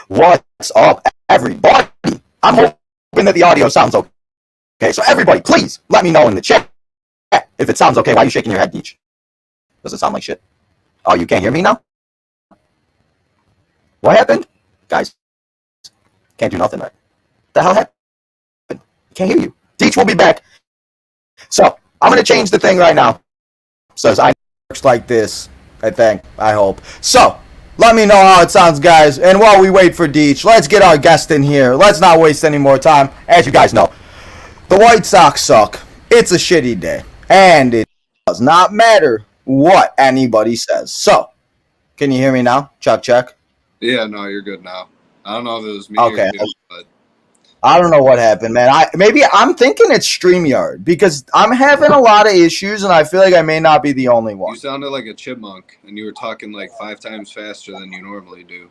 What's up, everybody? I'm hoping that the audio sounds okay. So everybody, please let me know in the chat if it sounds okay. Why are you shaking your head, Deech? Does it sound like shit? Oh, you can't hear me now? What happened? Guys, can't do nothing right. What the hell happened? Can't hear you. Deech will be back. So I'm going to change the thing right now. Says I works like this, I think, I hope. So let me know how it sounds, guys. And while we wait for Deech, let's get our guest in here. Let's not waste any more time. As you guys know, the White Sox suck. It's a shitty day. And it does not matter what anybody says. So, can you hear me now? Check. Yeah, no, you're good now. I don't know if it was me okay. or you, but I don't know what happened, man. I'm thinking it's StreamYard because I'm having a lot of issues, and I feel like I may not be the only one. You sounded like a chipmunk, and you were talking like 5 times faster than you normally do.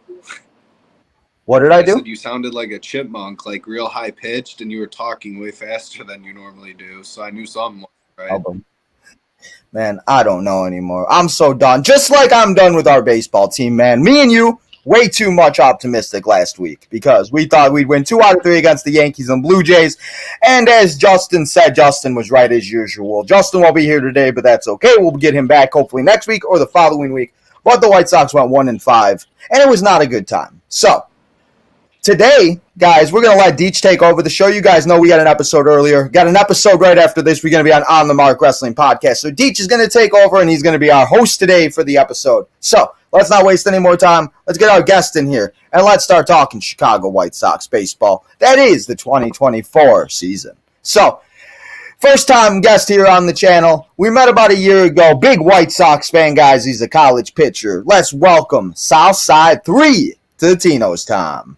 What did I do? Said you sounded like a chipmunk, like real high pitched, and you were talking way faster than you normally do. So I knew something was right. Man, I don't know anymore. I'm so done. Just like I'm done with our baseball team, man. Me and you, way too much optimistic last week because we thought we'd win 2 out of 3 against the Yankees and Blue Jays. And as Justin said, Justin was right as usual. Justin won't be here today, but that's okay. We'll get him back hopefully next week or the following week. But the White Sox went 1-5, and it was not a good time. So, today, guys, we're going to let Deech take over the show. You guys know we got an episode earlier. Got an episode right after this. We're going to be on the Mark Wrestling Podcast. So Deech is going to take over, and he's going to be our host today for the episode. So let's not waste any more time. Let's get our guest in here, and let's start talking Chicago White Sox baseball. That is the 2024 season. So, first time guest here on the channel. We met about a year ago. Big White Sox fan, guys. He's a college pitcher. Let's welcome SouthSide 3 to the Tino's time.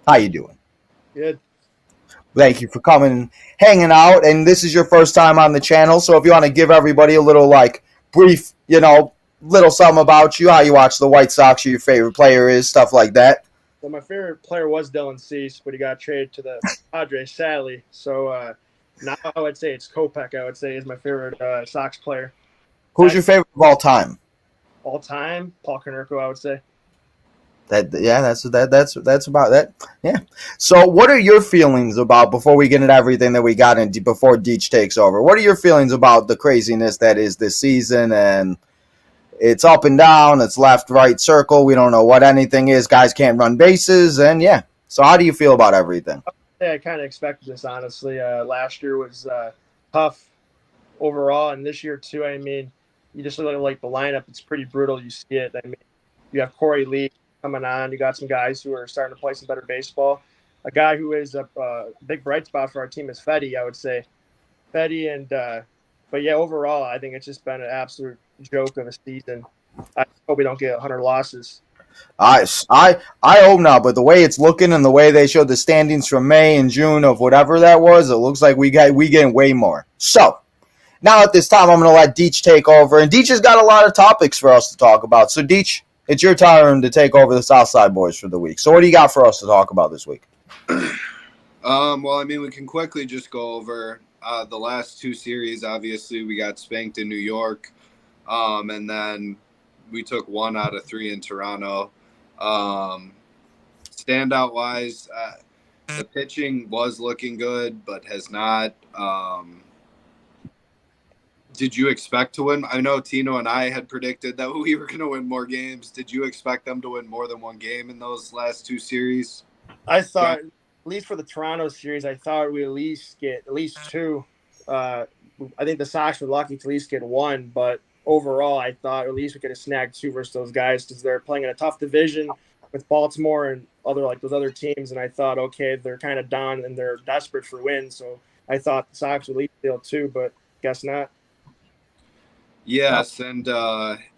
How you doing? Good. Thank you for coming, hanging out, and this is your first time on the channel, so if you want to give everybody a little, brief, little something about you, how you watch the White Sox, who your favorite player is, stuff like that. Well, my favorite player was Dylan Cease, but he got traded to the Padres, sadly, so now I would say it's Kopech, I would say, is my favorite Sox player. Who's your favorite of all time? All time? Paul Konerko, I would say. That's about that. Yeah. So, what are your feelings about, before we get into everything that we got into before Deech takes over? What are your feelings about the craziness that is this season? And it's up and down, it's left, right, circle. We don't know what anything is. Guys can't run bases, and yeah. So, how do you feel about everything? I kind of expected this, honestly. Last year was tough overall, and this year too. I mean, you just look at like the lineup; it's pretty brutal. You see it. I mean, you have Corey Lee coming on. You got some guys who are starting to play some better baseball. A guy who is a big bright spot for our team is Fetty, I would say. Fetty, and but yeah, overall, I think it's just been an absolute joke of a season. I hope we don't get 100 losses. I hope not, but the way it's looking and the way they showed the standings from May and June of whatever that was, it looks like we getting way more. So, now at this time, I'm going to let Deech take over, and Deech has got a lot of topics for us to talk about. So, Deech, it's your turn to take over the Southside boys for the week. So what do you got for us to talk about this week? Well, I mean, we can quickly just go over the last 2 series. Obviously, we got spanked in New York, and then we took 1 out of 3 in Toronto. Standout-wise, the pitching was looking good, but has not. Did you expect to win? I know Tino and I had predicted that we were going to win more games. Did you expect them to win more than 1 game in those last 2 series? I thought, at least for the Toronto series, I thought we'd at least get 2. I think the Sox were lucky to at least get 1, but overall, I thought at least we could have snagged 2 versus those guys because they're playing in a tough division with Baltimore and those other teams. And I thought, okay, they're kind of down and they're desperate for wins. So I thought the Sox would at least steal 2, but guess not. Yes, and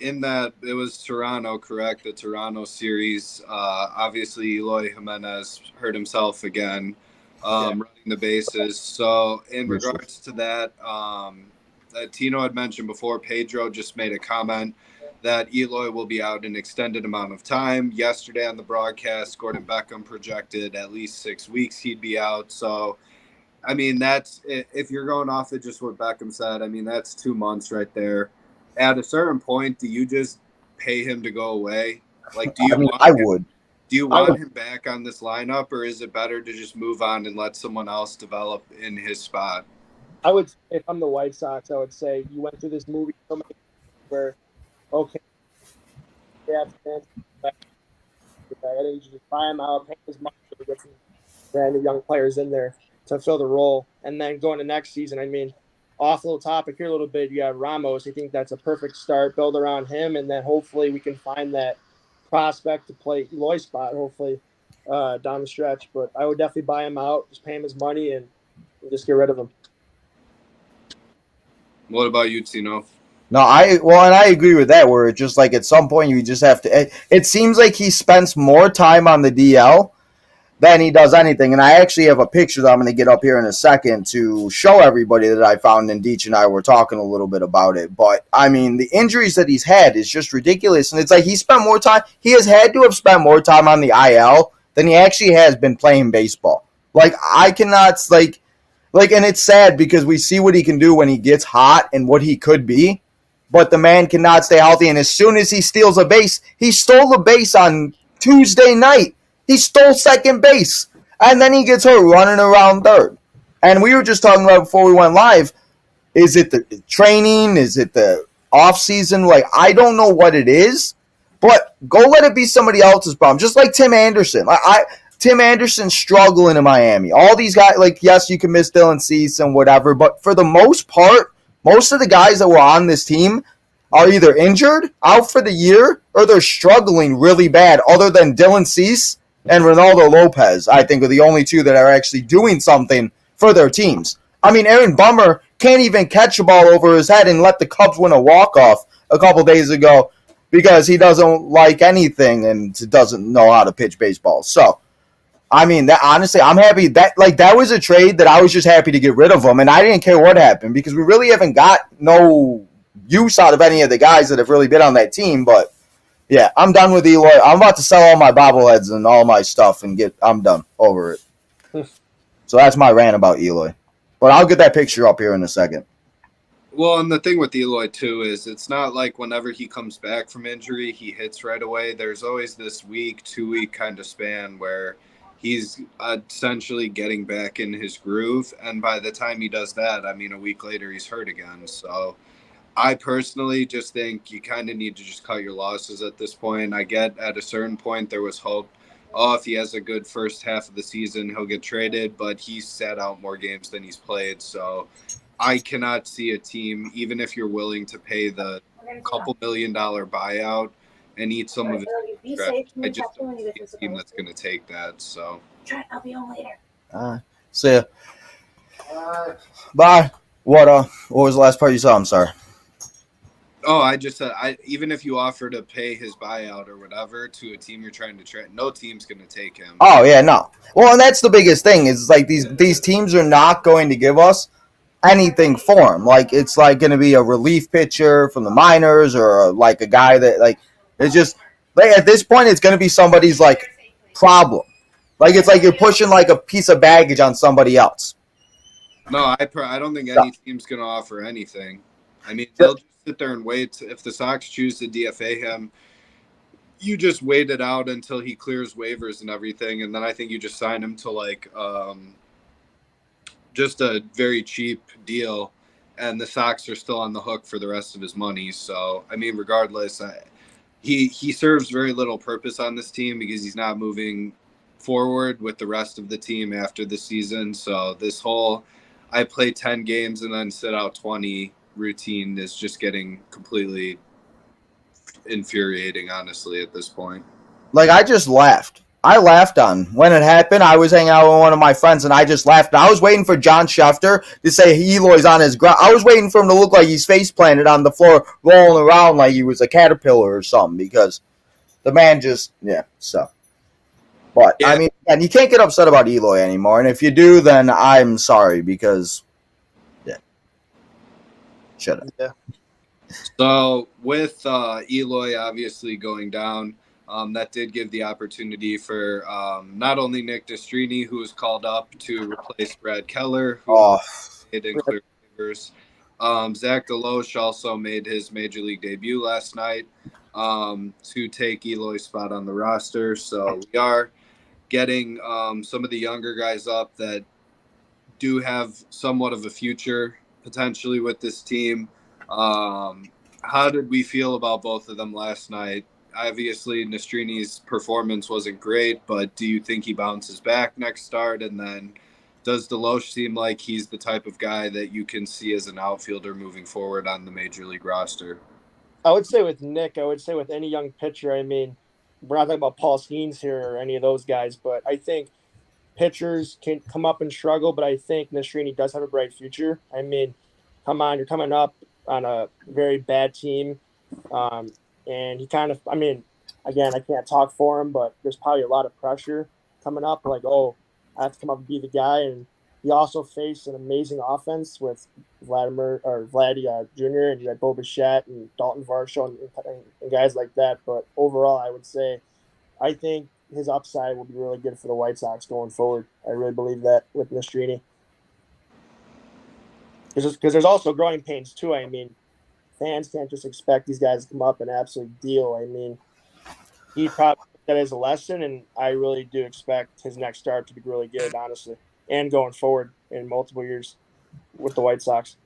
in that, it was Toronto, correct? The Toronto series. Obviously, Eloy Jimenez hurt himself again, running the bases. So, in regards to that, Tino had mentioned before, Pedro just made a comment that Eloy will be out an extended amount of time. Yesterday on the broadcast, Gordon Beckham projected at least 6 weeks he'd be out. So, I mean, that's, if you're going off of just what Beckham said, I mean, that's 2 months right there. At a certain point, do you just pay him to go away? Like, do you? I would. Do you want him back on this lineup, or is it better to just move on and let someone else develop in his spot? I would, if I'm the White Sox, I would say you went through this movie so many times where, okay, they have fans back. I think you should just buy him out, pay his money, to get some brand new young players in there to fill the role. And then going to next season, I mean, off little topic here a little bit, you have Ramos. I think that's a perfect start, build around him, and then hopefully we can find that prospect to play Eloy's spot, hopefully, down the stretch. But I would definitely buy him out, just pay him his money, and just get rid of him. What about you, Tino? No, and I agree with that. Where it's just like at some point you just have to. It seems like he spends more time on the DL than he does anything. And I actually have a picture that I'm going to get up here in a second to show everybody that I found. And Deech and I were talking a little bit about it. But I mean, the injuries that he's had is just ridiculous. And it's like he spent more time. He has had to have spent more time on the IL than he actually has been playing baseball. Like I cannot and it's sad because we see what he can do when he gets hot and what he could be. But the man cannot stay healthy. And as soon as he steals a base, he stole a base on Tuesday night. He stole second base. And then he gets hurt running around third. And we were just talking about before we went live, is it the training? Is it the offseason? Like, I don't know what it is. But go let it be somebody else's problem. Just like Tim Anderson. Tim Anderson's struggling in Miami. All these guys, like, yes, you can miss Dylan Cease and whatever. But for the most part, most of the guys that were on this team are either injured, out for the year, or they're struggling really bad, other than Dylan Cease and Ronaldo Lopez, I think, are the only two that are actually doing something for their teams. I mean, Aaron Bummer can't even catch a ball over his head and let the Cubs win a walk-off a couple days ago because he doesn't like anything and doesn't know how to pitch baseball. So, I mean, that honestly, I'm happy that was a trade that I was just happy to get rid of him, and I didn't care what happened because we really haven't got no use out of any of the guys that have really been on that team. But yeah, I'm done with Eloy. I'm about to sell all my bobbleheads and all my stuff and I'm done over it. So that's my rant about Eloy. But I'll get that picture up here in a second. Well, and the thing with Eloy, too, is it's not like whenever he comes back from injury, he hits right away. There's always this week, 2-week kind of span where he's essentially getting back in his groove. And by the time he does that, I mean, a week later, he's hurt again. So I personally just think you kind of need to just cut your losses at this point. I get at a certain point there was hope. Oh, if he has a good first half of the season, he'll get traded. But he's sat out more games than he's played. So I cannot see a team, even if you're willing to pay the couple $1 million buyout and eat some of his contract, I just don't see a team that's going to take that. So I'll be home later. See ya. Bye. What was the last part you saw? I'm sorry. Oh, I just said, even if you offer to pay his buyout or whatever to a team you're trying to trade, no team's going to take him. Oh yeah, no. Well, and that's the biggest thing is like these teams are not going to give us anything for him. Like it's like going to be a relief pitcher from the minors or like a guy that like it's just like at this point it's going to be somebody's like problem. Like it's like you're pushing like a piece of baggage on somebody else. No, I don't think any team's going to offer anything. I mean, they'll just sit there and wait. If the Sox choose to DFA him, you just wait it out until he clears waivers and everything, and then I think you just sign him to like just a very cheap deal, and the Sox are still on the hook for the rest of his money. So, I mean, regardless, he serves very little purpose on this team because he's not moving forward with the rest of the team after the season. So this whole I play 10 games and then sit out 20 routine is just getting completely infuriating, honestly, at this point. Like, I just laughed. I laughed on when it happened. I was hanging out with one of my friends, and I just laughed. I was waiting for John Schefter to say Eloy's on his ground. I was waiting for him to look like he's face planted on the floor, rolling around like he was a caterpillar or something, because the man just, yeah, so. But, yeah. I mean, and you can't get upset about Eloy anymore, and if you do, then I'm sorry, because, yeah. Shut up. Yeah. So, with Eloy obviously going down, that did give the opportunity for not only Nick Destrini, who was called up to replace Brad Keller, who didn't clear waivers. Zach Deloche also made his major league debut last night. to take Eloy's spot on the roster. So we are getting some of the younger guys up that do have somewhat of a future potentially with this team. How did we feel about both of them last night? Obviously, Nestrini's performance wasn't great, but do you think he bounces back next start? And then does Deloche seem like he's the type of guy that you can see as an outfielder moving forward on the major league roster? I would say with Nick, I would say with any young pitcher, I mean, we're not talking about Paul Skeens here or any of those guys, but I think pitchers can come up and struggle, but I think Nastrini does have a bright future. I mean, come on, you're coming up on a very bad team. And he kind of, I mean, again, I can't talk for him, but there's probably a lot of pressure coming up. Like, oh, I have to come up and be the guy. And he also faced an amazing offense with Vladdy Jr. and you had Bo Bichette and Dalton Varsho and guys like that. But overall, I would say I think his upside will be really good for the White Sox going forward. I really believe that with Nastrini. Because there's also growing pains too. I mean, fans can't just expect these guys to come up and absolutely deal. I mean, he probably took that as a lesson, and I really do expect his next start to be really good, honestly, and going forward in multiple years with the White Sox.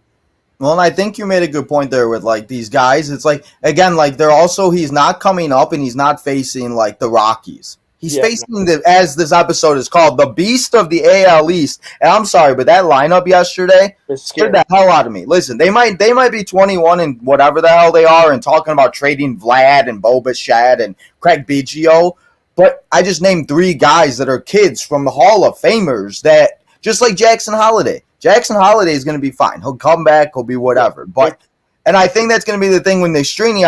Well, and I think you made a good point there with like these guys. It's like again, like he's not coming up and he's not facing like the Rockies. He's facing as this episode is called, the Beast of the AL East. And I'm sorry, but that lineup yesterday scared the hell out of me. Listen, they might be 21 and whatever the hell they are, and talking about trading Vlad and Bo Bichette and Craig Biggio. But I just named 3 guys that are kids from the Hall of Famers that just like Jackson Holiday. Jackson Holiday is going to be fine. He'll come back. He'll be whatever. And I think that's going to be the thing with Nastrini.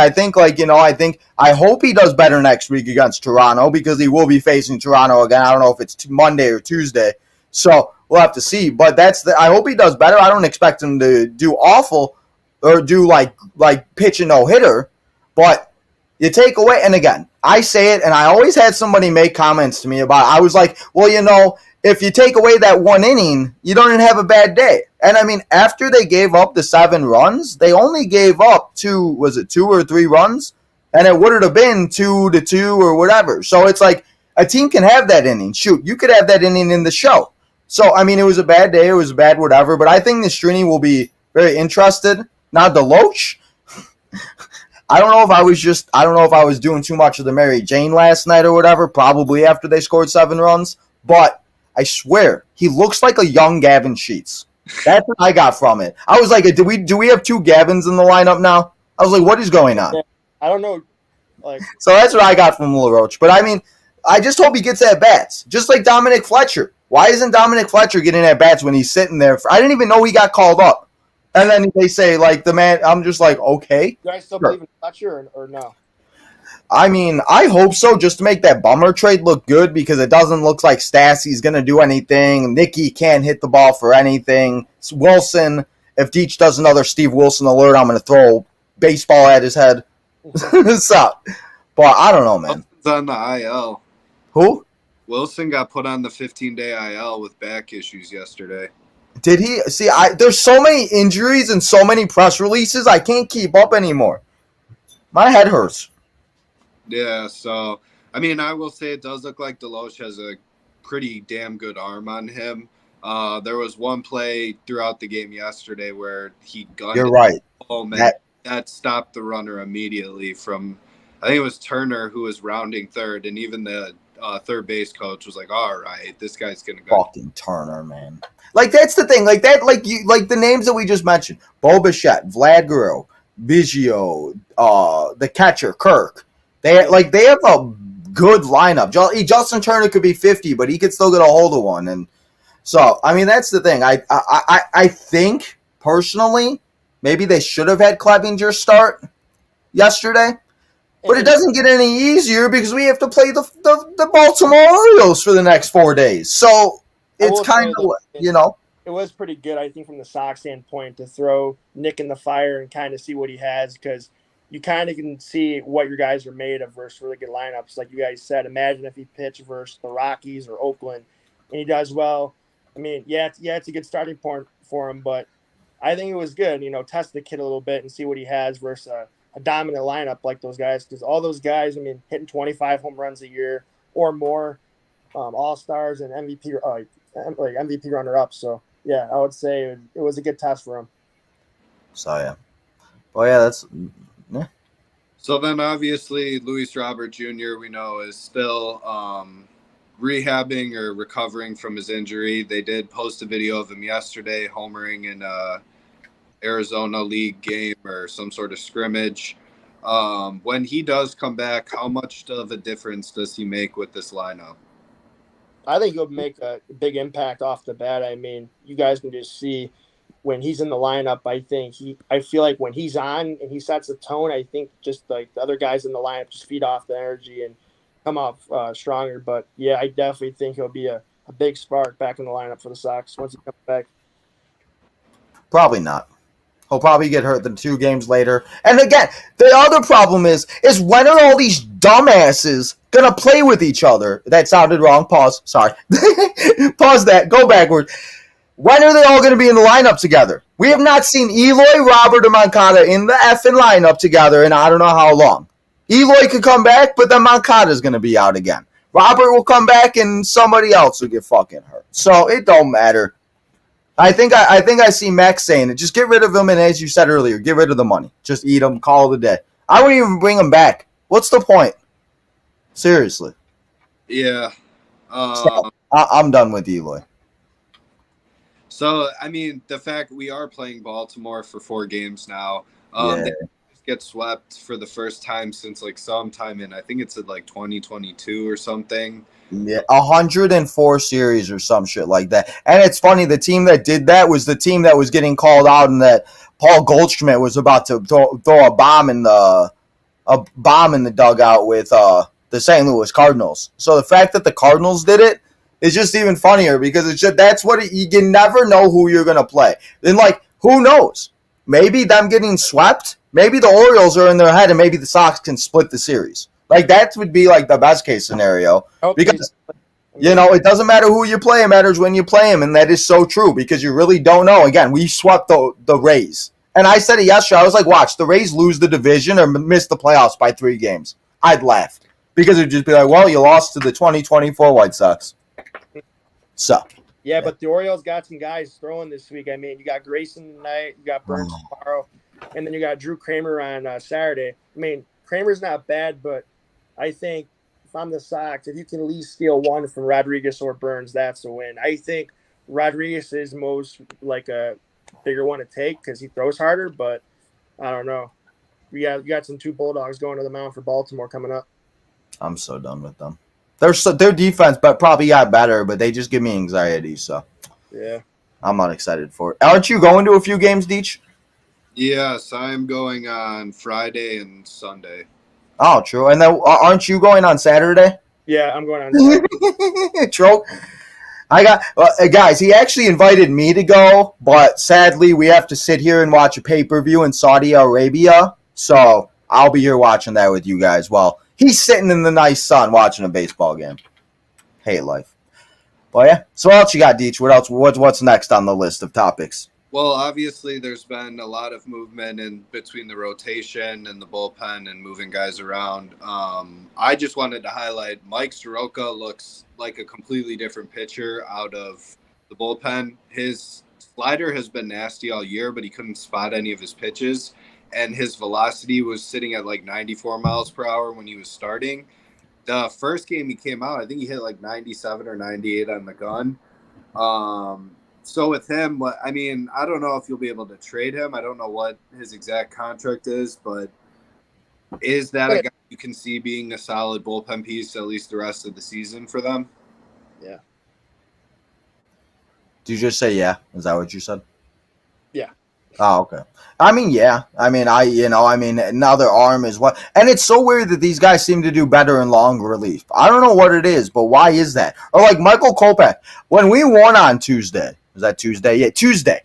I hope he does better next week against Toronto because he will be facing Toronto again. I don't know if it's Monday or Tuesday. So we'll have to see. But I hope he does better. I don't expect him to do awful or do like pitch a no-hitter. But you take away, and again, I say it, and I always had somebody make comments to me about it. I was like, well, if you take away that 1 inning, you don't even have a bad day. And I mean, after they gave up the 7 runs, they only gave up 2 or 3 runs? And it would have been 2-2 or whatever. So it's like a team can have that inning. Shoot, you could have that inning in the show. So, I mean, it was a bad day. It was bad whatever. But I think Nastrini will be very interested. Now, Deloche, I don't know if I was doing too much of the Mary Jane last night or whatever, probably after they scored 7 runs. But I swear, he looks like a young Gavin Sheets. That's what I got from it. I was like, do we have 2 Gavins in the lineup now? I was like, what is going on? Yeah, I don't know. So that's what I got from LaRoche. But I mean, I just hope he gets at bats. Just like Dominic Fletcher. Why isn't Dominic Fletcher getting at bats when he's sitting there? I didn't even know he got called up. And then they say, like, the man, I'm just like, okay. Do I still believe in Fletcher or no? I mean, I hope so, just to make that Bummer trade look good, because it doesn't look like Stassi's going to do anything. Nicky can't hit the ball for anything. It's Wilson, if Deach does another Steve Wilson alert, I'm going to throw a baseball at his head. So, but I don't know, man. Wilson's on the IL. Who? Wilson got put on the 15-day IL with back issues yesterday. Did he? See, there's so many injuries and so many press releases, I can't keep up anymore. My head hurts. Yeah, so, I mean, I will say it does look like Deloche has a pretty damn good arm on him. There was one play throughout the game yesterday where he gunned You're right. home, and that stopped the runner immediately from, I think it was Turner who was rounding third, and even the third base coach was like, all right, this guy's going to go. Fucking Turner, man. Like, that's the thing. Like, that, like the names that we just mentioned. Bo Bichette, Vlad Guerrero, Biggio, the catcher, Kirk. They have a good lineup. Justin Turner could be 50, but he could still get a hold of one. And so, I mean, that's the thing. I think, personally, maybe they should have had Clevinger start yesterday. But it doesn't get any easier because we have to play the Baltimore Orioles for the next 4 days. So, it's kind of, It was pretty good, I think, from the Sox standpoint to throw Nick in the fire and kind of see what he has, because you kind of can see what your guys are made of versus really good lineups. Like you guys said, imagine if he pitched versus the Rockies or Oakland and he does well. I mean, it's a good starting point for him, but I think it was good, test the kid a little bit and see what he has versus a a dominant lineup like those guys, because all those guys, I mean, hitting 25 home runs a year or more, all stars and MVP, like MVP runner up. So yeah, I would say it was a good test for him. So yeah. Well, yeah, that's yeah. So then obviously Luis Robert Jr. we know is still rehabbing or recovering from his injury. They did post a video of him yesterday homering in a Arizona League game or some sort of scrimmage. When he does come back, how much of a difference does he make with this lineup? I think he'll make a big impact off the bat. I mean, you guys can just see when he's in the lineup. I feel like when he's on and he sets the tone, I think just like the other guys in the lineup just feed off the energy and come off stronger. But yeah, I definitely think he'll be a big spark back in the lineup for the Sox once he comes back. Probably not. He'll probably get hurt the 2 games later. And again, the other problem is when are all these dumbasses gonna play with each other? That sounded wrong. Pause. Sorry. Pause that. Go backward. When are they all going to be in the lineup together? We have not seen Eloy, Robert, or Moncada in the effing lineup together in I don't know how long. Eloy could come back, but then Moncada's going to be out again. Robert will come back, and somebody else will get fucking hurt. So it don't matter. I think I see Max saying it. Just get rid of him, and as you said earlier, get rid of the money. Just eat him, call it a day. I wouldn't even bring him back. What's the point? Seriously. Yeah. So, I'm done with Eloy. So, I mean, the fact we are playing Baltimore for 4 games now, they just get swept for the first time since like sometime in, I think it's like 2022 or something. Yeah, 104 series or some shit like that. And it's funny, the team that did that was the team that was getting called out and that Paul Goldschmidt was about to throw a bomb in the dugout with the St. Louis Cardinals. So the fact that the Cardinals did it, it's just even funnier because it's just that's what you can never know who you're gonna play. Then like who knows? Maybe them getting swept. Maybe the Orioles are in their head, and maybe the Sox can split the series. Like that would be like the best case scenario because it doesn't matter who you play; it matters when you play them, and that is so true because you really don't know. Again, we swept the Rays, and I said it yesterday. I was like, "Watch the Rays lose the division or miss the playoffs by 3 games." I'd laugh because it'd just be like, "Well, you lost to the 2024 White Sox." So yeah, but the Orioles got some guys throwing this week. I mean, you got Grayson tonight, you got Burns tomorrow, and then you got Drew Kramer on Saturday. I mean, Kramer's not bad, but I think if I'm the Sox, if you can at least steal one from Rodriguez or Burns, that's a win. I think Rodriguez is most like a bigger one to take because he throws harder, but I don't know. You got some 2 Bulldogs going to the mound for Baltimore coming up. I'm so done with them. Their defense, but probably got better, but they just give me anxiety. So yeah, I'm not excited for it. Aren't you going to a few games, Deech? Yes, I'm going on Friday and Sunday. Oh, true. And then aren't you going on Saturday? Yeah, I'm going on Saturday. True. Guys, he actually invited me to go, but sadly we have to sit here and watch a pay-per-view in Saudi Arabia. So I'll be here watching that with you guys. Well, he's sitting in the nice sun watching a baseball game. Hate life. Well, yeah. So what else you got, Deech? What else? What's next on the list of topics? Well, obviously, there's been a lot of movement in between the rotation and the bullpen and moving guys around. I just wanted to highlight Mike Soroka looks like a completely different pitcher out of the bullpen. His slider has been nasty all year, but he couldn't spot any of his pitches. And his velocity was sitting at like 94 miles per hour when he was starting. The first game he came out, I think he hit like 97 or 98 on the gun. So with him, I mean, I don't know if you'll be able to trade him. I don't know what his exact contract is, but is that a guy you can see being a solid bullpen piece at least the rest of the season for them? Yeah. Did you just say yeah? Is that what you said? Yeah. Oh, okay. I mean, yeah. I mean, another arm is what. And it's so weird that these guys seem to do better in long relief. I don't know what it is, but why is that? Or like Michael Kopech, when we won on Tuesday. Was that Tuesday? Yeah, Tuesday.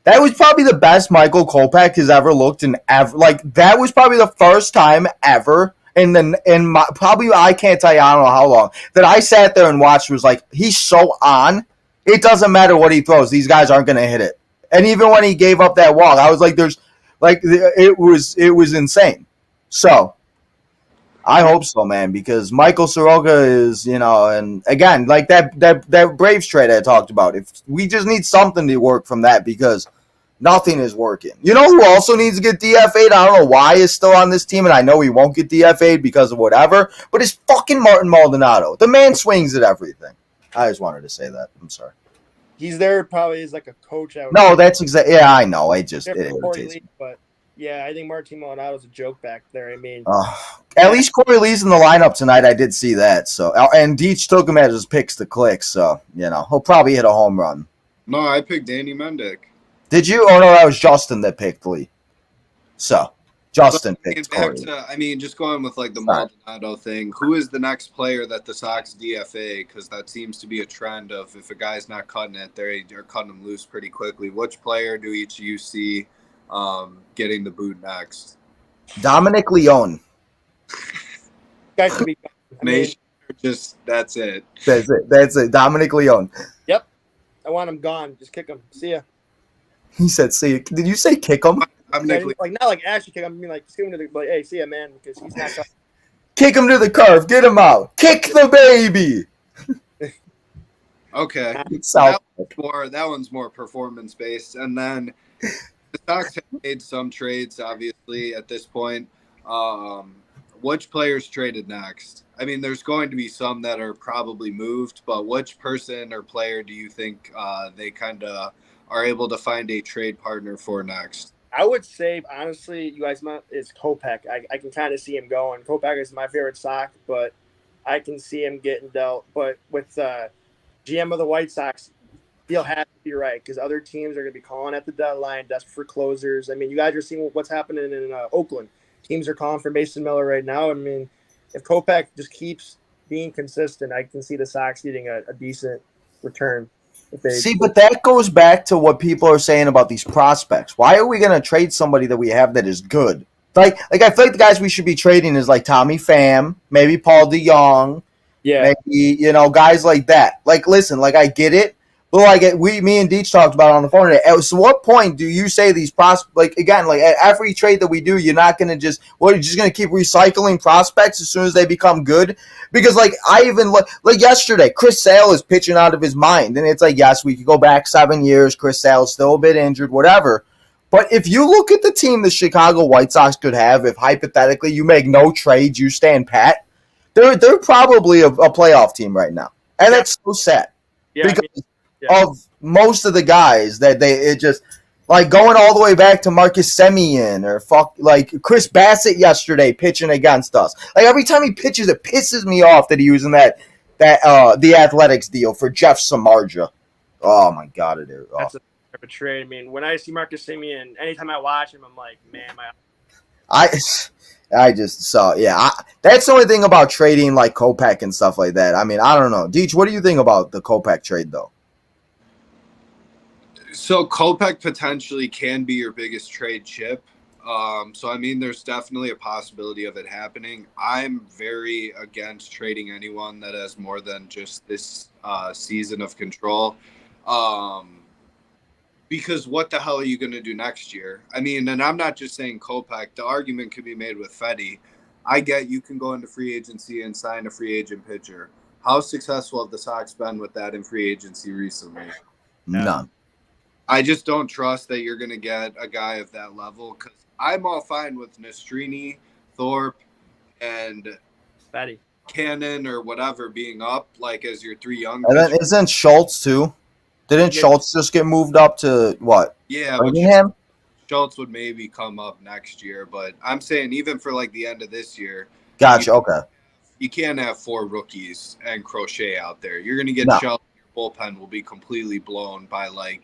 That was probably the best Michael Kopech has ever looked in ever. Like, that was probably the first time ever probably, I can't tell you, I don't know how long, that I sat there and watched was like, he's so on. It doesn't matter what he throws. These guys aren't going to hit it. And even when he gave up that walk, I was like, it was insane. So I hope so, man, because Michael Soroka is, and again, like that Braves trade I talked about. If we just need something to work from that because nothing is working. You know who also needs to get DFA'd? I don't know why he's still on this team, and I know he won't get DFA'd because of whatever, but it's fucking Martin Maldonado. The man swings at everything. I just wanted to say that. I'm sorry. He's there probably as like a coach out. No, that's exactly. Yeah, I know. It irritates me. But yeah, I think Martin Maldonado's a joke back there. I mean, at least Corey Lee's in the lineup tonight. I did see that. So, and Deech took him as his picks to click. So, he'll probably hit a home run. No, I picked Danny Mendick. Did you? Oh, no, that was Justin that picked Lee. So, Justin picked Corey. Just going with like the Maldonado thing, who is the next player that the Sox DFA? Because that seems to be a trend of if a guy's not cutting it, they're cutting him loose pretty quickly. Which player do each of you see getting the boot next? Dominic Leone. Guys could be. That's it. That's it. Dominic Leone. Yep. I want him gone. Just kick him. See ya. He said, "See ya." Did you say kick him? Not like actually kick him. I mean, like, just give him to the, like, hey, see ya, man, because he's not. Kick him to the curve. Get him out. Kick the baby. Okay. That one's more performance based, and then the Sox have made some trades, obviously, at this point. Which players traded next? I mean, there's going to be some that are probably moved, but which person or player do you think they kind of are able to find a trade partner for next? I would say, honestly, you guys might, it's Kopech. I can kind of see him going. Kopech is my favorite Sox, but I can see him getting dealt. But with GM of the White Sox, he'll have to be right because other teams are going to be calling at the deadline, desperate for closers. I mean, you guys are seeing what's happening in Oakland. Teams are calling for Mason Miller right now. I mean, if Kopech just keeps being consistent, I can see the Sox getting a decent return. But that goes back to what people are saying about these prospects. Why are we going to trade somebody that we have that is good? Like I feel like the guys we should be trading is like Tommy Pham, maybe Paul DeJong, maybe guys like that. Like, listen, like I get it, but me and Deech talked about it on the phone today. So, what point do you say these prospects? Like again, like at every trade that we do, you're not going to you're just going to keep recycling prospects as soon as they become good. Because like I even like yesterday, Chris Sale is pitching out of his mind, and it's like yes, we could go back 7 years. Chris Sale's still a bit injured, whatever. But if you look at the team the Chicago White Sox could have, if hypothetically you make no trades, you stand pat, they're probably a playoff team right now, and that's so sad because of most of the guys that it just. Like going all the way back to Marcus Semien or like Chris Bassett yesterday pitching against us. Like every time he pitches, it pisses me off that he was in that the Athletics deal for Jeff Samardzija. Oh my God, it is. Oh. That's a trade. I mean, when I see Marcus Semien, anytime I watch him, I'm like, man, I just saw, that's the only thing about trading like Kopech and stuff like that. I mean, I don't know. Deech, what do you think about the Kopech trade though? So Kopech potentially can be your biggest trade chip. So, I mean, there's definitely a possibility of it happening. I'm very against trading anyone that has more than just this season of control. Because what the hell are you going to do next year? I mean, and I'm not just saying Kopech. The argument could be made with Fedde. I get you can go into free agency and sign a free agent pitcher. How successful have the Sox been with that in free agency recently? None. I just don't trust that you're going to get a guy of that level because I'm all fine with Nastrini, Thorpe, and Fedde, Cannon or whatever being up like as your three young. And then isn't Schultz too? Didn't Schultz just get moved up to what? Yeah, Birmingham? Schultz would maybe come up next year, but I'm saying even for like the end of this year. Gotcha. Okay. You can't have 4 rookies and Crochet out there. You're going to get Schultz. Your bullpen will be completely blown by like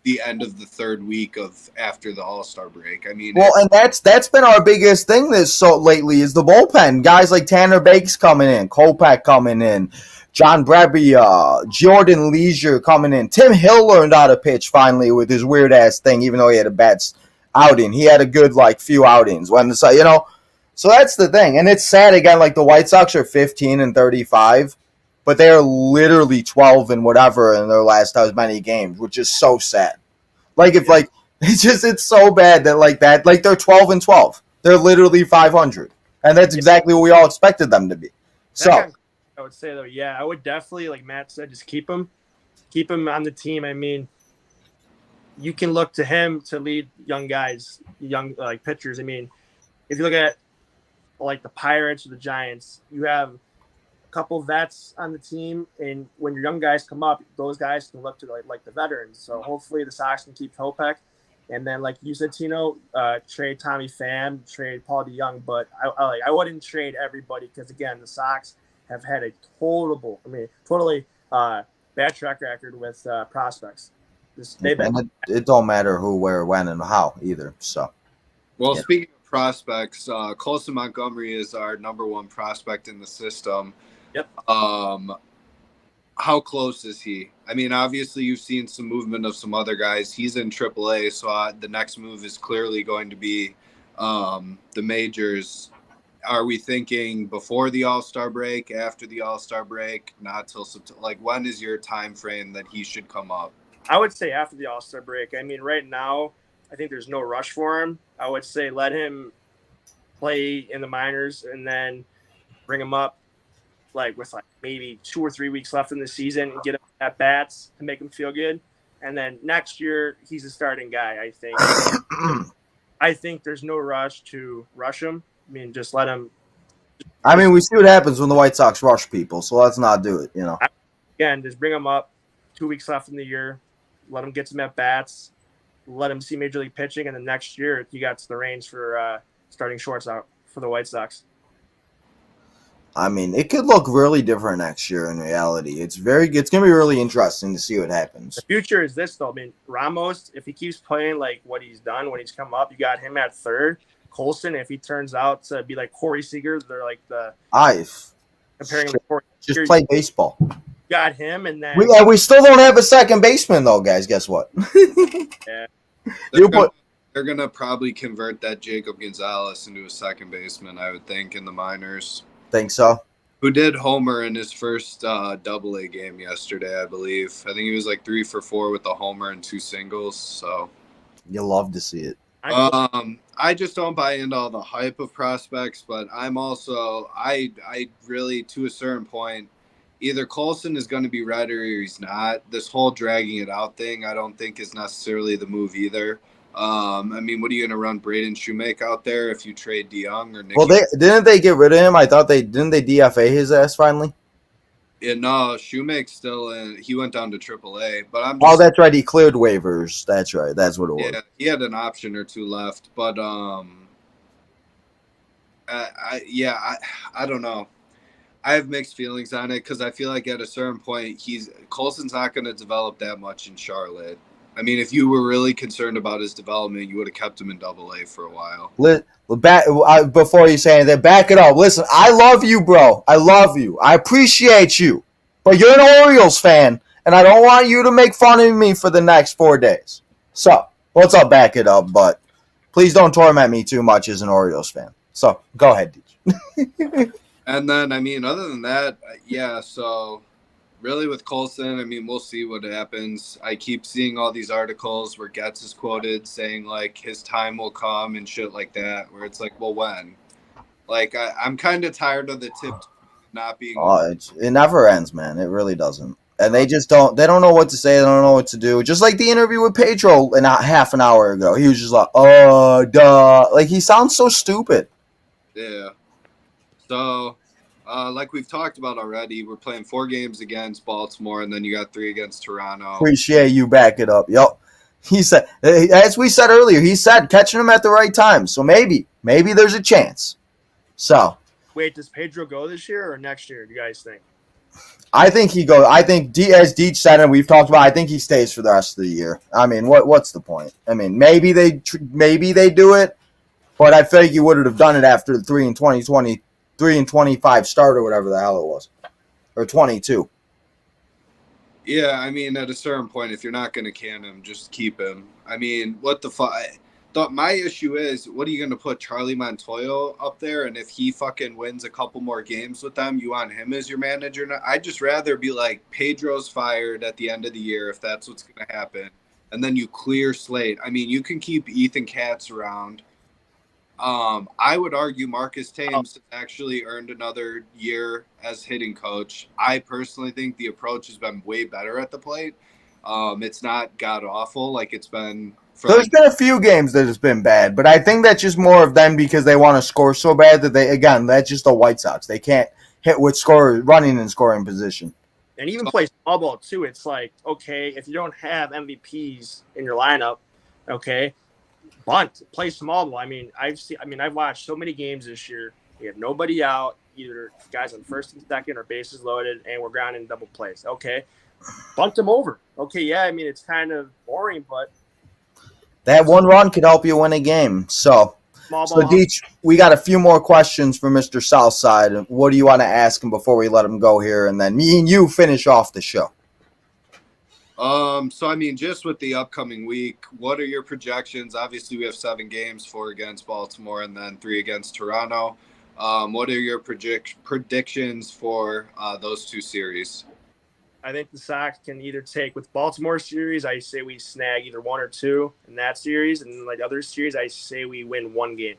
the end of the third week of after the All-Star break. I mean, and that's been our biggest thing lately is the bullpen. Guys like Tanner Bakes coming in, Kopech coming in, John Brebbia, Jordan Leisure coming in. Tim Hill learned how to pitch finally with his weird ass thing, even though he had a bad outing. He had a good few outings So that's the thing, and it's sad again. Like the White Sox are 15-35. But they are literally 12 and whatever in their last as many games, which is so sad. It's so bad that they're 12-12. They're literally 500, and that's exactly what we all expected them to be. So I would say though, yeah, I would definitely, like Matt said, just keep him on the team. I mean, you can look to him to lead young guys, young like pitchers. I mean, if you look at like the Pirates or the Giants, you have a couple vets on the team, and when your young guys come up, those guys can look to like the veterans. So hopefully the Sox can keep Kopech, and then like you said, Tino, trade Tommy Pham, trade Paul DeYoung, but I wouldn't trade everybody because again the Sox have had a totally bad track record with prospects. It don't matter who, where, when, and how either. So, well, speaking of prospects, Colson Montgomery is our number one prospect in the system. Yep. How close is he? I mean, obviously you've seen some movement of some other guys. He's in AAA, so the next move is clearly going to be the majors. Are we thinking before the All-Star break, after the All-Star break, not till September? Like, when is your time frame that he should come up? I would say after the All-Star break. I mean, right now, I think there's no rush for him. I would say let him play in the minors and then bring him up with maybe 2 or 3 weeks left in the season and get him at bats to make him feel good. And then next year, he's a starting guy, I think. I think there's no rush to rush him. I mean, just let him. I mean, we see what happens when the White Sox rush people, so let's not do it, Again, just bring him up. 2 weeks left in the year. Let him get some at bats. Let him see major league pitching, and then next year he got the reins for starting shortstop for the White Sox. I mean, it could look really different next year in reality. It's going to be really interesting to see what happens. The future is this, though. I mean, Ramos, if he keeps playing like what he's done when he's come up, you got him at third. Colson, if he turns out to be like Corey Seager, they're like comparing him to Corey Seager. Just play baseball. Got him, and then we still don't have a second baseman, though, guys. Guess what? Yeah. They're going to probably convert that Jacob Gonzalez into a second baseman, I would think, in the minors. Think so? Who did homer in his first Double-A game yesterday, I believe. I think he was like 3 for 4 with a homer and 2 singles. So you'll love to see it. I just don't buy into all the hype of prospects, but I'm also I really, to a certain point, either Colson is going to be ready or he's not. This whole dragging it out thing, I don't think is necessarily the move either. I mean, what are you going to run Braden Shoemake out there if you trade DeYoung or Nicky? Well, didn't they get rid of him? I thought didn't they DFA his ass finally? Yeah, no, Shoemake's still in. He went down to AAA, but I'm. That's right. He cleared waivers. That's right. That's what it was. Yeah, he had an option or 2 left, but I don't know. I have mixed feelings on it because I feel like at a certain point Colson's not going to develop that much in Charlotte. I mean, if you were really concerned about his development, you would have kept him in Double-A for a while. Before you say anything, back it up. Listen, I love you, bro. I love you. I appreciate you. But you're an Orioles fan, and I don't want you to make fun of me for the next 4 days. So, what's up, back it up, but please don't torment me too much as an Orioles fan. So, go ahead, Deej. And then, I mean, other than that, yeah, so really with Colson, I mean, we'll see what happens. I keep seeing all these articles where Getz is quoted saying, like, his time will come and shit like that, where it's like, well, when? Like, I'm kind of tired of the tip not being... Oh, it never ends, man. It really doesn't. And they don't know what to say. They don't know what to do. Just like the interview with Pedro half an hour ago. He was just like, oh, duh. Like, he sounds so stupid. Yeah. So... like we've talked about already, we're playing 4 games against Baltimore, and then you got 3 against Toronto. Appreciate you back it up. Yep. He said, as we said earlier, he said catching him at the right time. So maybe there's a chance. So. Wait, does Pedro go this year or next year, do you guys think? I think he goes. I think, as Deej said, and we've talked about, I think he stays for the rest of the year. I mean, what's the point? I mean, maybe they do it, but I feel like you would have done it after the 3 in 25 start or whatever the hell it was, or 22. Yeah, I mean, at a certain point, if you're not going to can him, just keep him. I mean, what the fuck? My issue is, what are you going to put Charlie Montoyo up there? And if he fucking wins a couple more games with them, you want him as your manager? I'd just rather be like, Pedro's fired at the end of the year if that's what's going to happen. And then you clear slate. I mean, you can keep Ethan Katz around. I would argue Marcus Thames has actually earned another year as hitting coach. I personally think the approach has been way better at the plate. It's not god awful like it's been for There's been a few games that it's been bad, but I think that's just more of them because they want to score so bad that that's just the White Sox. They can't hit with running and scoring position. And even play small ball too. It's like, okay, if you don't have MVPs in your lineup, okay, bunt, play small ball. I mean, I've watched so many games this year. We have nobody out, either guys on first and second or bases loaded, and we're grounding double plays. Okay, bunt them over. Okay, yeah, I mean it's kind of boring, but that one run could help you win a game. So Deech, we got a few more questions for Mr. Southside. What do you want to ask him before we let him go here, and then me and you finish off the show? So I mean, just with the upcoming week, what are your projections? Obviously, we have 7 games, 4 against Baltimore and then 3 against Toronto. What are your predictions for those 2 series? I think the Sox can either take with Baltimore series. I say we snag either 1 or 2 in that series, and like other series, I say we win 1 game.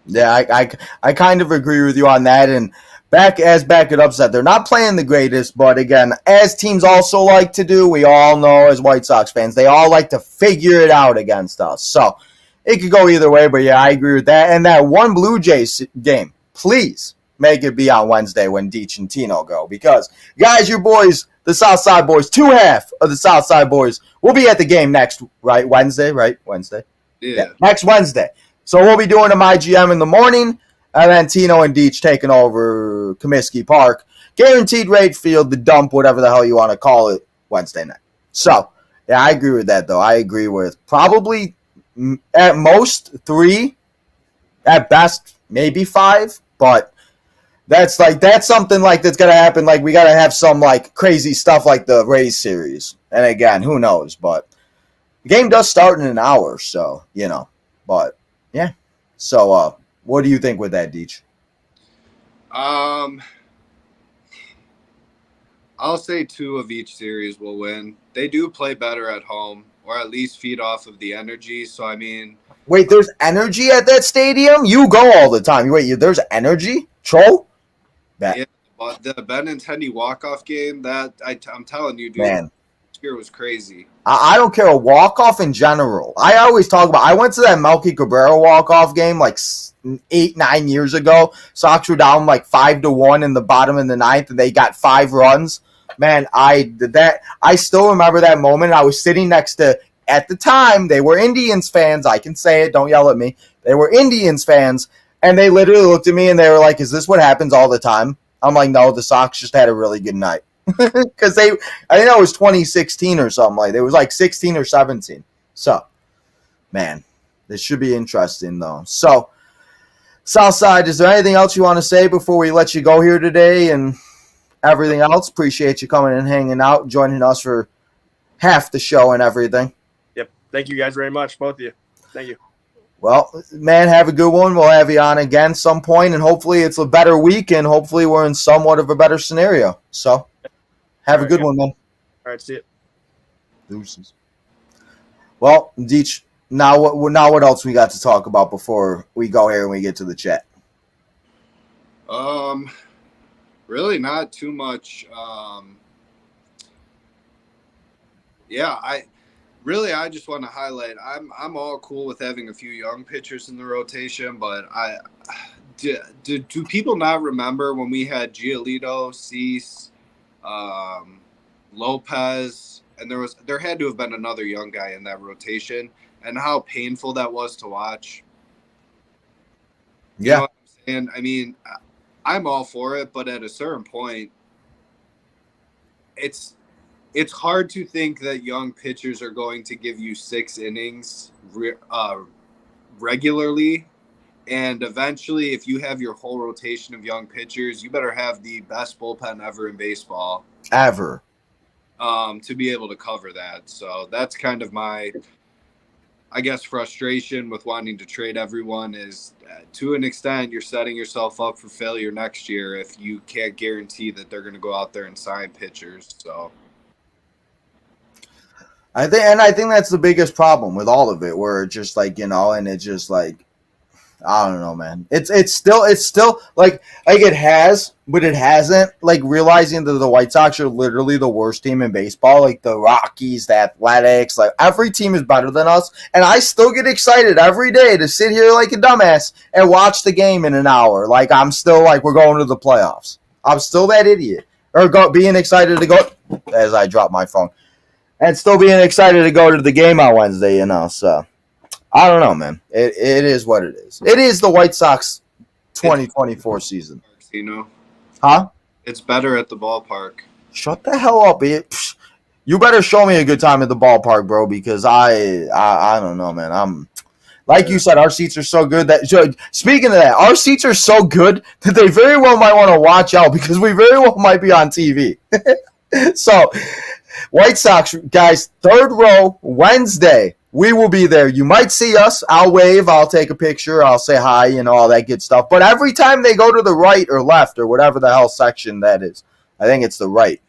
Yeah, I kind of agree with you on that. And back it up said, they're not playing the greatest, but again, as teams also like to do, we all know as White Sox fans, they all like to figure it out against us. So it could go either way, but yeah, I agree with that. And that one Blue Jays game, please make it be on Wednesday when Deech and Tino go, because guys, your boys, the Southside boys, 2/2 of the Southside boys will be at the game next, Wednesday. Yeah, next Wednesday. So we'll be doing a My GM in the morning, and then Tino and Deech taking over Comiskey Park. Guaranteed rate field, the dump, whatever the hell you want to call it, Wednesday night. So, yeah, I agree with that, though. I agree with probably at most 3, at best maybe 5, but that's something like that's going to happen. Like, we got to have some like crazy stuff like the Rays series. And again, who knows, but the game does start in an hour, so, but yeah. So, what do you think with that, Deech? I'll say 2 of each series will win. They do play better at home, or at least feed off of the energy. So, I mean... Wait, there's energy at that stadium? You go all the time. Wait, there's energy? Troll? Yeah, the Benintendi walk-off game, I'm telling you, dude, man, it was crazy. I don't care a walk-off in general. I always talk about, I went to that Melky Cabrera walk-off game like 8-9 years ago. Sox were down like 5-1 in the bottom of the 9th, and they got 5 runs. Man, I still remember that moment. I was sitting next to, at the time, they were Indians fans. I can say it. Don't yell at me. They were Indians fans, and they literally looked at me and they were like, "Is this what happens all the time?" I'm like, "No, the Sox just had a really good night." Because I think it was 2016 or something like that. It was like 16 or 17. So, man, this should be interesting, though. So, Southside, is there anything else you want to say before we let you go here today and everything else? Appreciate you coming and hanging out, joining us for half the show and everything. Yep. Thank you guys very much, both of you. Thank you. Well, man, have a good one. We'll have you on again some point, and hopefully it's a better week, and hopefully we're in somewhat of a better scenario. So, have a good one, man. All right, see you. Deuces. Well, Deech, now what else we got to talk about before we go here and we get to the chat? Really not too much. I just want to highlight. I'm all cool with having a few young pitchers in the rotation, but do people not remember when we had Giolito, Cease, Lopez, and there had to have been another young guy in that rotation, and how painful that was to watch. Yeah. You know what I'm saying? I mean, I'm all for it, but at a certain point, it's hard to think that young pitchers are going to give you 6 innings regularly. And eventually, if you have your whole rotation of young pitchers, you better have the best bullpen ever in baseball. Ever. To be able to cover that. So that's kind of my, I guess, frustration with wanting to trade everyone is, to an extent, you're setting yourself up for failure next year if you can't guarantee that they're going to go out there and sign pitchers. So. I think that's the biggest problem with all of it, where it's just like, and it's just like, I don't know, man. It's still like it has, but it hasn't. Like realizing that the White Sox are literally the worst team in baseball. Like the Rockies, the Athletics, like every team is better than us, and I still get excited every day to sit here like a dumbass and watch the game in an hour. Like I'm still like we're going to the playoffs. I'm still that idiot, or being excited to go as I drop my phone, and still being excited to go to the game on Wednesday. So. I don't know, man. It is what it is. It is the White Sox 2024 season. Huh? It's better at the ballpark. Shut the hell up. You better show me a good time at the ballpark, bro, because I don't know, man. I'm like you said, our seats are so good that speaking of that, our seats are so good that they very well might want to watch out because we very well might be on TV. So, White Sox guys, third row Wednesday. We will be there. You might see us. I'll wave. I'll take a picture. I'll say hi, all that good stuff. But every time they go to the right or left or whatever the hell section that is, I think it's the right.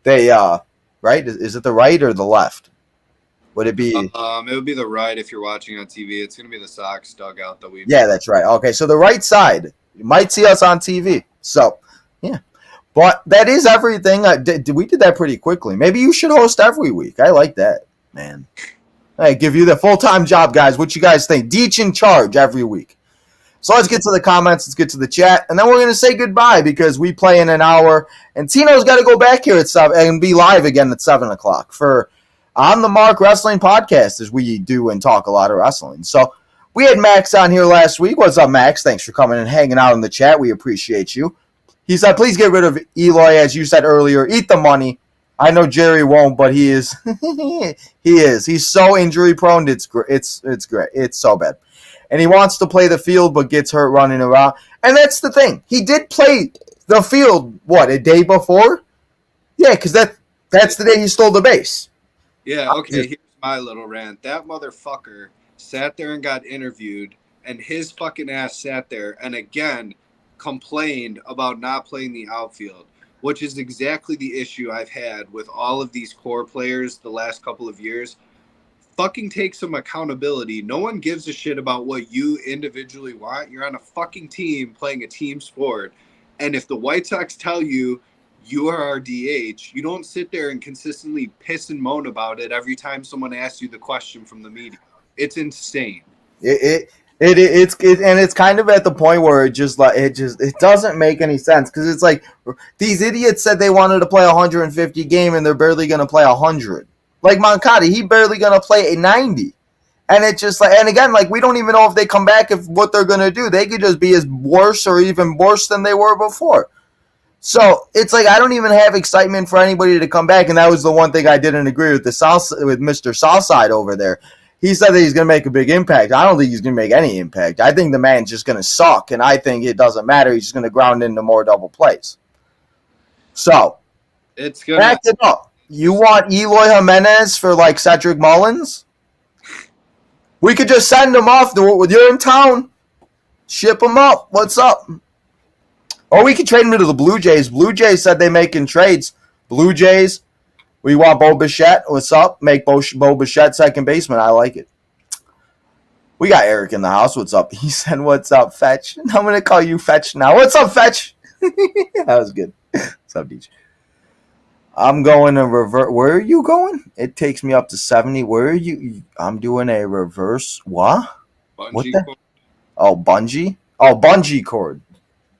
They, right? Is it the right or the left? Would it be? It would be the right if you're watching on TV. It's going to be the Sox dugout that we. Yeah, that's right. Okay, so the right side. You might see us on TV. So, yeah. But that is everything. We did that pretty quickly. Maybe you should host every week. I like that, man. I give you the full-time job, guys. What you guys think? Deech in charge every week. So let's get to the comments. Let's get to the chat. And then we're going to say goodbye because we play in an hour. And Tino's got to go back here at 7 and be live again at 7 o'clock for On the Mark Wrestling Podcast, as we do and talk a lot of wrestling. So we had Max on here last week. What's up, Max? Thanks for coming and hanging out in the chat. We appreciate you. He said, please get rid of Eloy, as you said earlier. Eat the money. I know Jerry won't, but he is. He is. He's so injury prone. It's great. It's great. It's so bad. And he wants to play the field, but gets hurt running around. And that's the thing. He did play the field, a day before? Yeah, because that's the day he stole the base. Yeah, okay, here's my little rant. That motherfucker sat there and got interviewed, and his fucking ass sat there and again complained about not playing the outfield, which is exactly the issue I've had with all of these core players the last couple of years. Fucking take some accountability. No one gives a shit about what you individually want. You're on a fucking team playing a team sport. And if the White Sox tell you you are our DH, you don't sit there and consistently piss and moan about it every time someone asks you the question from the media. It's insane. It's kind of at the point where it doesn't make any sense because it's like these idiots said they wanted to play a 150 game and they're barely going to play 100. Like Moncada, he barely going to play a 90. And it's just like, and again, like we don't even know if they come back if what they're going to do. They could just be as worse or even worse than they were before. So it's like I don't even have excitement for anybody to come back. And that was the one thing I didn't agree with with Mr. Southside over there. He said that he's going to make a big impact. I don't think he's going to make any impact. I think the man's just going to suck, and I think it doesn't matter. He's just going to ground into more double plays. So, it's good. Back it up. You want Eloy Jimenez for like Cedric Mullins? We could just send him off. You're in town. Ship him up. What's up? Or we could trade him to the Blue Jays. Blue Jays said they're making trades. Blue Jays. We want Bo Bichette. What's up? Make Bo Bichette second baseman. I like it. We got Eric in the house. What's up? He said, what's up, Fetch? I'm going to call you Fetch now. What's up, Fetch? That was good. What's up, DJ? I'm going to revert. Where are you going? It takes me up to 70. Where are you? I'm doing a reverse. What? What the? Cord. Oh, bungee? Oh, bungee cord.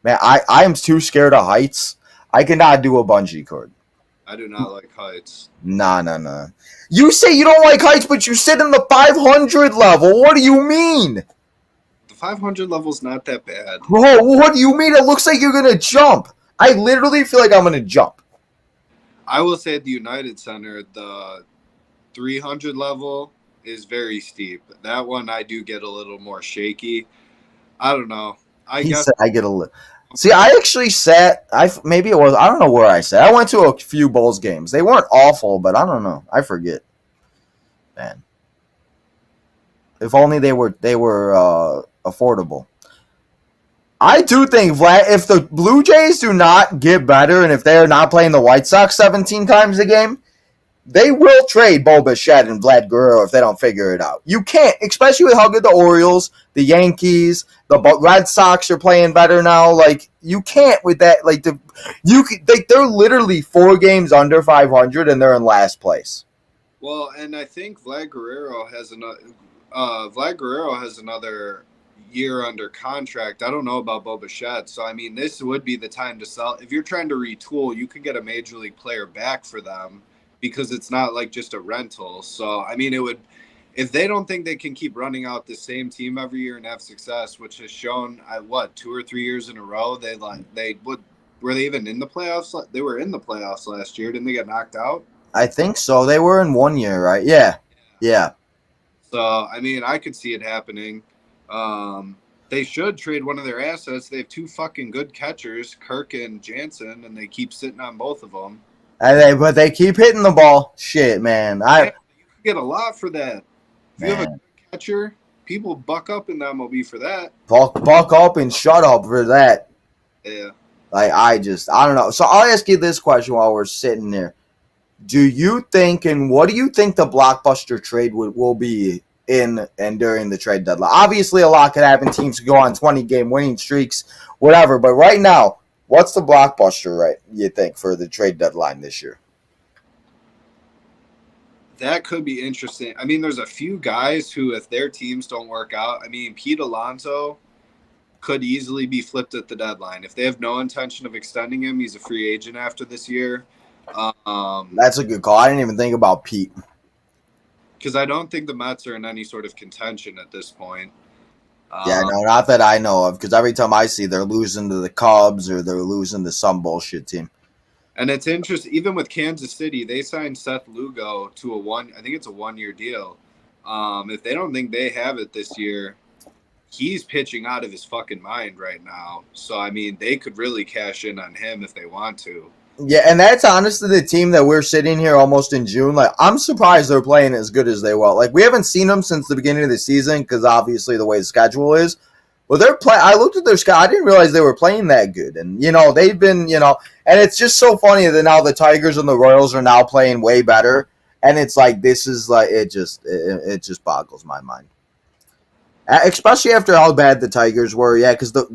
Man, I am too scared of heights. I cannot do a bungee cord. I do not like heights. Nah. You say you don't like heights, but you sit in the 500 level. What do you mean? The 500 level's not that bad. Bro, what do you mean? It looks like you're going to jump. I literally feel like I'm going to jump. I will say at the United Center, the 300 level is very steep. That one I do get a little more shaky. I don't know. I guess I get a little. See, I actually sat. Maybe it was. I don't know where I sat. I went to a few Bulls games. They weren't awful, but I don't know. I forget. Man, if only they were affordable. I do think if the Blue Jays do not get better, and if they are not playing the White Sox 17 times a game, they will trade Bo Bichette and Vlad Guerrero if they don't figure it out. You can't, especially with how good the Orioles, the Yankees, the Red Sox are playing better now. Like, you can't with that. Like, they're literally 4 games under 500 and they're in last place. Well, and I think Vlad Guerrero has another year under contract. I don't know about Bo Bichette. So, I mean, this would be the time to sell. If you're trying to retool, you could get a major league player back for them because it's not like just a rental. So, I mean, it would, if they don't think they can keep running out the same team every year and have success, which has shown at 2 or 3 years in a row, were they even in the playoffs? They were in the playoffs last year. Didn't they get knocked out? I think so. They were in 1 year, right? Yeah. So, I mean, I could see it happening. They should trade one of their assets. They have 2 fucking good catchers, Kirk and Jansen, and they keep sitting on both of them. But they keep hitting the ball. Shit, man. You can get a lot for that. If you have a good catcher, people buck up in the MLB for that. Buck up and shut up for that. Yeah. Like, I don't know. So I'll ask you this question while we're sitting there. Do you think, and what do you think the blockbuster trade will be in and during the trade deadline? Obviously, a lot could happen. Teams could go on 20-game winning streaks, whatever. But right now, what's the blockbuster, right, you think, for the trade deadline this year? That could be interesting. I mean, there's a few guys who, if their teams don't work out, I mean, Pete Alonso could easily be flipped at the deadline. If they have no intention of extending him, he's a free agent after this year. That's a good call. I didn't even think about Pete. Because I don't think the Mets are in any sort of contention at this point. Yeah, no, not that I know of. Because every time I see they're losing to the Cubs or they're losing to some bullshit team. And it's interesting, even with Kansas City, they signed Seth Lugo to I think it's a 1-year deal. If they don't think they have it this year, he's pitching out of his fucking mind right now. So, I mean, they could really cash in on him if they want to. Yeah, and that's honestly the team that we're sitting here almost in June. Like, I'm surprised they're playing as good as they will. Like, we haven't seen them since the beginning of the season because obviously the way the schedule is. Well, I looked at their schedule. I didn't realize they were playing that good. And, they've been, and it's just so funny that now the Tigers and the Royals are now playing way better. And it's like, this is like, it just boggles my mind. Especially after how bad the Tigers were, yeah, because the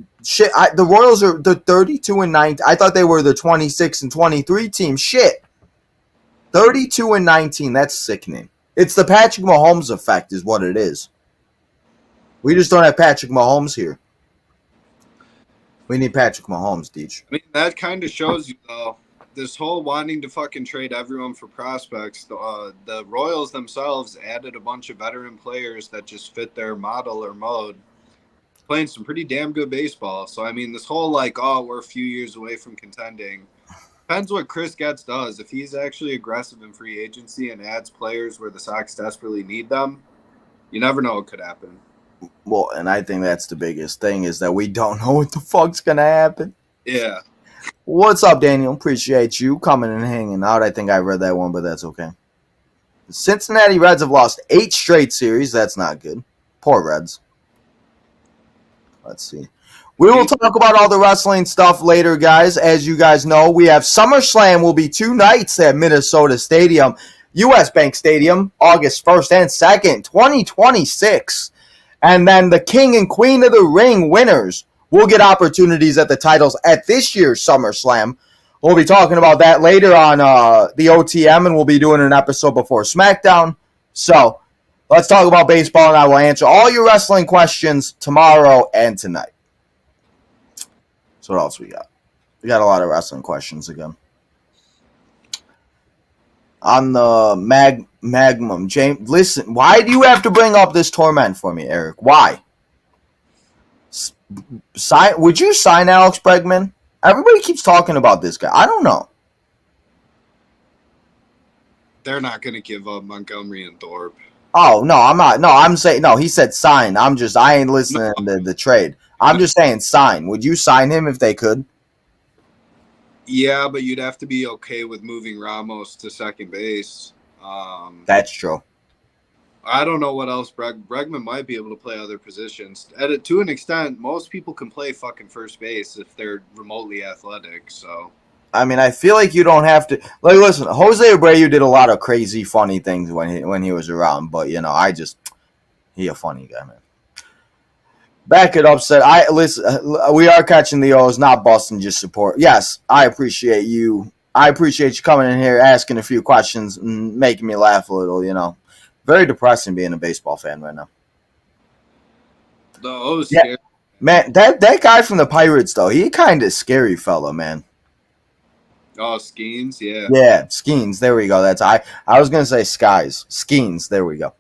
Royals are the 32-19. I thought they were the 26-23 team. Shit, 32-19. That's sickening. It's the Patrick Mahomes effect, is what it is. We just don't have Patrick Mahomes here. We need Patrick Mahomes, Deej. I mean, that kind of shows you, though, this whole wanting to fucking trade everyone for prospects. The Royals themselves added a bunch of veteran players that just fit their model or mode, playing some pretty damn good baseball. So, I mean, this whole we're a few years away from contending. Depends what Chris Getz does. If he's actually aggressive in free agency and adds players where the Sox desperately need them, you never know what could happen. Well, and I think that's the biggest thing is that we don't know what the fuck's going to happen. Yeah. What's up, Daniel? Appreciate you coming and hanging out. I think I read that one, but that's okay. The Cincinnati Reds have lost 8 straight series. That's not good. Poor Reds. Let's see. We will talk about all the wrestling stuff later, guys. As you guys know, we have SummerSlam will be 2 nights at Minnesota Stadium, US Bank Stadium, August 1st and 2nd, 2026. And then the King and Queen of the Ring winners will get opportunities at the titles at this year's SummerSlam. We'll be talking about that later on the OTM, and we'll be doing an episode before SmackDown. So let's talk about baseball, and I will answer all your wrestling questions tomorrow and tonight. So what else we got? We got a lot of wrestling questions again. On the Magnum, James, listen, why do you have to bring up this torment for me, Eric? Why? Would you sign Alex Bregman? Everybody keeps talking about this guy. I don't know. They're not going to give up Montgomery and Thorpe. Oh, no, I'm not. No, I'm saying, no, he said sign. I ain't listening to the trade. I'm just saying sign. Would you sign him if they could? Yeah, but you'd have to be okay with moving Ramos to second base. That's true. I don't know what else. Bregman might be able to play other positions. To an extent, most people can play fucking first base if they're remotely athletic. So I mean, I feel like you don't have to. Like, listen, Jose Abreu did a lot of crazy, funny things when he was around, but he a funny guy, man. Back it up, said we are catching the O's, not busting, just support. Yes, I appreciate you. I appreciate you coming in here, asking a few questions, and making me laugh a little. Very depressing being a baseball fan right now. The O's scary. Man, that guy from the Pirates, though, he kind of scary fella, man. Oh, Skeens, yeah. Yeah, Skeens, there we go. I was going to say Skies. Skeens, there we go.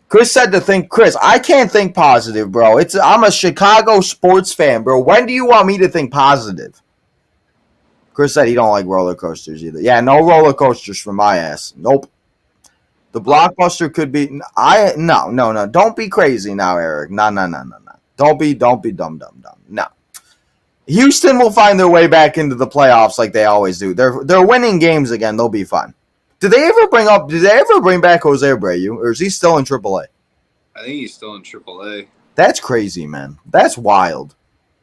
Chris said to think, Chris, I can't think positive, bro. I'm a Chicago sports fan, bro. When do you want me to think positive? Chris said he don't like roller coasters either. Yeah, no roller coasters for my ass. Nope. The blockbuster could be. No. Don't be crazy now, Eric. No. Don't be dumb. No. Houston will find their way back into the playoffs like they always do. They're winning games again. They'll be fine. Did they ever bring back Jose Abreu, or is he still in AAA? I think he's still in AAA. That's crazy, man. That's wild.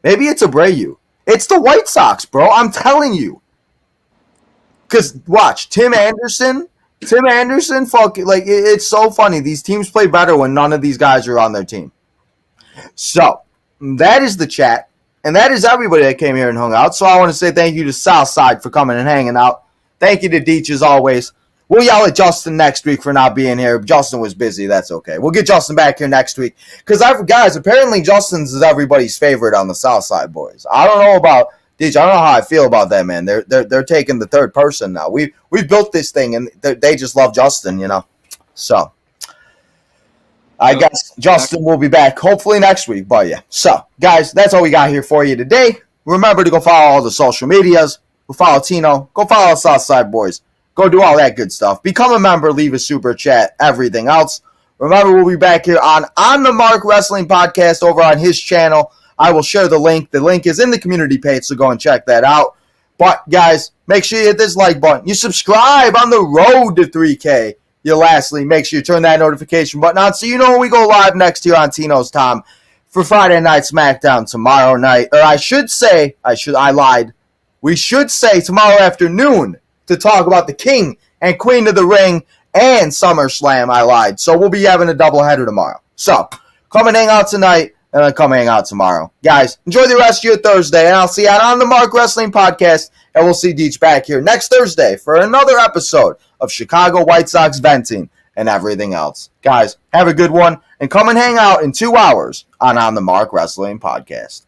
Maybe it's Abreu. It's the White Sox, bro. I'm telling you. Because, watch, Tim Anderson, it's so funny. These teams play better when none of these guys are on their team. So, that is the chat. And that is everybody that came here and hung out. So, I want to say thank you to SouthSide for coming and hanging out. Thank you to Deech as always. We'll yell at Justin next week for not being here. Justin was busy. That's okay. We'll get Justin back here next week. Because, guys, apparently Justin's is everybody's favorite on the Southside boys. I don't know about Deej. I don't know how I feel about that, man. They're taking the third person now. We've built this thing, and they just love Justin, So, I guess Justin will be back hopefully next week. But, yeah. So, guys, that's all we got here for you today. Remember to go follow all the social medias. Go follow Tino. Go follow Southside boys. Go do all that good stuff. Become a member. Leave a super chat. Everything else. Remember, we'll be back here on the Mark Wrestling Podcast over on his channel. I will share the link. The link is in the community page, so go and check that out. But, guys, make sure you hit this like button. You subscribe on the road to 3K. Lastly, make sure you turn that notification button on so you know when we go live next year on Tino's Time for Friday Night SmackDown tomorrow night. Or I lied. We should say tomorrow afternoon to talk about the King and Queen of the Ring and SummerSlam. I lied. So we'll be having a doubleheader tomorrow. So come and hang out tonight and then come hang out tomorrow. Guys, enjoy the rest of your Thursday, and I'll see you on the Mark Wrestling Podcast, and we'll see Deech back here next Thursday for another episode of Chicago White Sox venting and everything else. Guys, have a good one, and come and hang out in 2 hours on the Mark Wrestling Podcast.